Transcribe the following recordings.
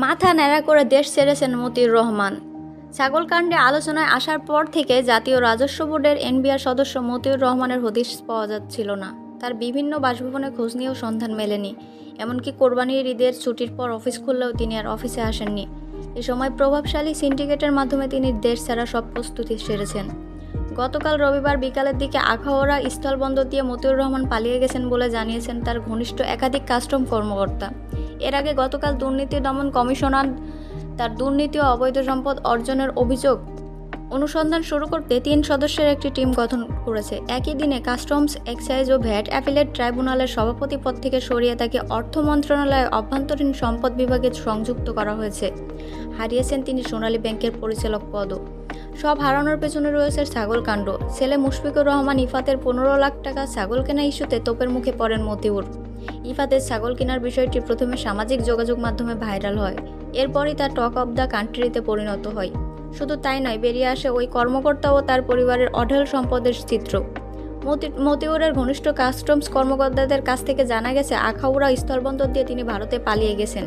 মাথা ন্যাড়া করে দেশ ছেড়েছেন মতিউর রহমান। ছাগলকাণ্ডে আলোচনায় আসার পর থেকে জাতীয় রাজস্ব বোর্ডের এনবিআর সদস্য মতিউর রহমানের হদিশ পাওয়া যাচ্ছিল না। তার বিভিন্ন বাসভবনে খোঁজ নিয়েও সন্ধান মেলেনি। এমনকি কোরবানির ঈদের ছুটির পর অফিস খুললেও তিনি আর অফিসে আসেননি। এ সময় প্রভাবশালী সিন্ডিকেটের মাধ্যমে তিনি দেশ ছাড়া সব প্রস্তুতি সেরেছেন। গতকাল রবিবার বিকালের দিকে আখাউড়া স্থলবন্দর দিয়ে মতিউর রহমান পালিয়ে গেছেন বলে জানিয়েছেন তার ঘনিষ্ঠ একাধিক কাস্টম কর্মকর্তা। এর আগে গতকাল দুর্নীতি দমন কমিশনার তার দুর্নীতি ও অবৈধ সম্পদ অর্জনের অভিযোগ অনুসন্ধান শুরু করতে 3 সদস্যের একটি টিম গঠন করেছে। একই দিনে কাস্টমস, এক্সাইজ ও ভ্যাট অ্যাপিলেট ট্রাইব্যুনালের সভাপতি পদ থেকে সরিয়ে তাকে অর্থ মন্ত্রণালয়ের অভ্যন্তরীণ সম্পদ বিভাগে সংযুক্ত করা হয়েছে। হারিয়েছেন তিনি সোনালী ব্যাংকের পরিচালক পদও। সব হারানোর পেছনে রয়েছে ছাগলকাণ্ড। ছেলে মুশফিকুর রহমান ইফাতের 15 লাখ টাকা ছাগল কেনা ইস্যুতে তোপের মুখে পড়েন মতিউর। ইফাতের ছাগল কেনার বিষয়টি প্রথমে সামাজিক যোগাযোগ মাধ্যমে ভাইরাল হয়। এরপরই তা টক অব দ্য কান্ট্রিতে পরিণত হয়। শুধু তাই নয়, বেরিয়ে আসে ওই কর্মকর্তা ও তার পরিবারের অঢেল সম্পদের চিত্র। মতিউরের ঘনিষ্ঠ কাস্টমস কর্মকর্তাদের কাছ থেকে জানা গেছে আখাউড়া স্থলবন্দর দিয়ে তিনি ভারতে পালিয়ে গেছেন।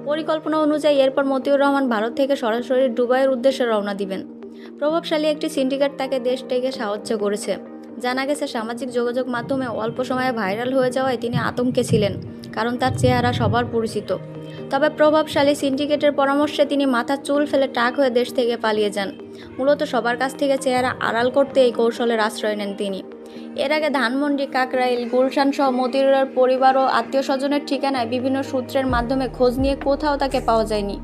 পরিকল্পনা অনুযায়ী এরপর মতিউর রহমান ভারত থেকে সরাসরি দুবাইয়ের উদ্দেশ্যে রওনা দিবেন। প্রভাবশালী একটি সিন্ডিকেট তাকে দেশ থেকে সাহায্য করেছে। জানা গেছে সামাজিক যোগাযোগ মাধ্যমে অল্প সময়ে ভাইরাল হয়ে যাওয়ায় তিনি আতঙ্কে ছিলেন, কারণ তার চেহারা সবার পরিচিত। তবে প্রভাবশালী সিন্ডিকেটের পরামর্শে তিনি মাথার চুল ফেলে টাক হয়ে দেশ থেকে পালিয়ে যান। মূলত সবার কাছ থেকে চেহারা আড়াল করতে এই কৌশলের আশ্রয় নেন তিনি। এর আগে ধানমন্ডি, কাকরাইল, গুলশান সহ মতিউরের পরিবার ও আত্মীয় স্বজনের ঠিকানায় বিভিন্ন সূত্রের মাধ্যমে খোঁজ নিয়ে কোথাও তাকে পাওয়া যায়নি।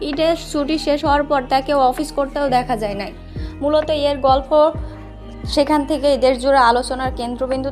ঈদের ছুটি শেষ হওয়ার পর তাকে অফিস করতেও দেখা যায় নাই। মূলত এর গল্প সেখান থেকেই দেশজুড়ে আলোচনার কেন্দ্রবিন্দুতে